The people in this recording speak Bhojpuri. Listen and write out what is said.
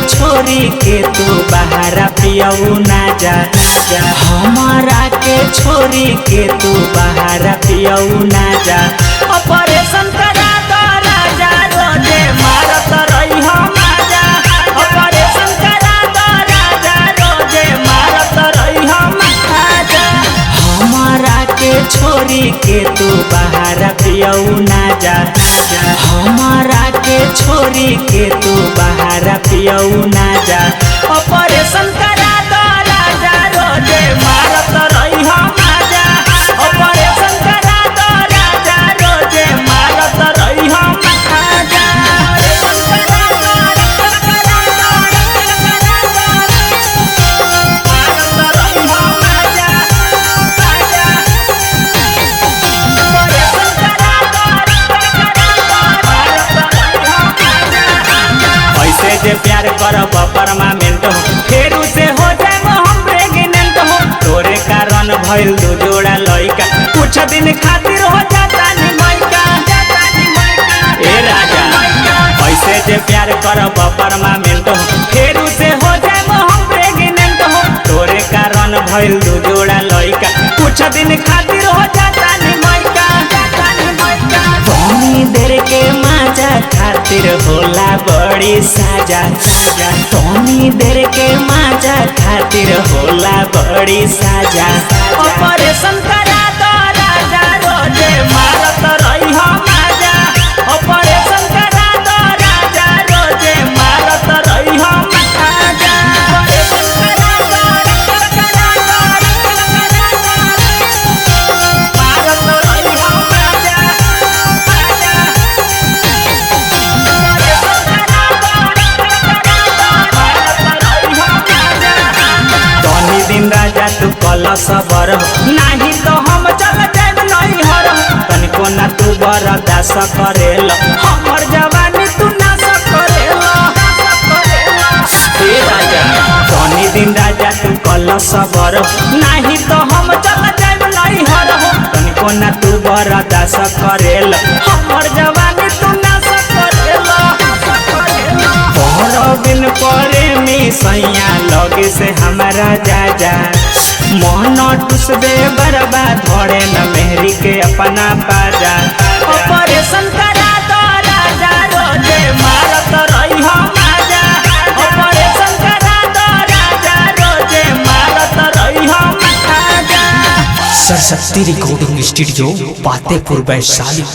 छोरी के तू बहारा पियऊ ना जा। हमारा के छोरी के तू बहारा पियऊ ना जा। ऑपरेशन करा दो राजा रोजे मारत रही माजा। ऑपरेशन करा दो राजा रोजे मारत रही माजा। हमारा के छोरी के तू बहारा पियऊ ना जा। हमारा के छोरी के तू बहारा पियऊ ना जा। ऑपरेशन करा दो राजा रोजे मारत रही माजा। ऑपरेशन करा दो राजा रोजे मारत रही माजा। जे प्यार करब परमानेंट हो फिर उसे हो जाए हम प्रेग्नेंट हो। तोरे कारण भइल दू जोड़ा लइका कुछ दिन खातिर हो जाता नी माइका। ए राजा ऐसे जे प्यार करब परमानेंट हो फिर उसे हो जाए हम प्रेग्नेंट हो। तोरे कारण भइल दू जोड़ा लइका कुछ दिन खातिर हो जाता नी माइका। तनी देर के माजा खातिर होला बड़ी साजा। तनी देर के माजा खातिर होला बड़ी साजा। ऑपरेशन करा दो राजा रोजे मारत रही माजा। ऑपरेशन करा दो राजा रोजे मारत रही माजा। दिन राजा तू कल सबर नहीं तो हम चल जाब नहीं हर। तनिको ना तू बरदास करेल हमर जवानी तू नाश करेल। राजा तनी दिन राजा तू कल सबर नहीं तो हम चल जाब नहीं हर। तनिको ना तू बरदास करेल हमर जवानी तू नाश करेल। बिन प्रेमी सैया लगे से हमारा जा मन टुसबे बरबा धरे न मेहरी के अपना पाजा। ऑपरेशन करा दो राजा रोजे मारत रही माजा। ऑपरेशन करा दो राजा रोजे मारत रही माजा। Saraswati recording studio, Fatehpur Vaishali.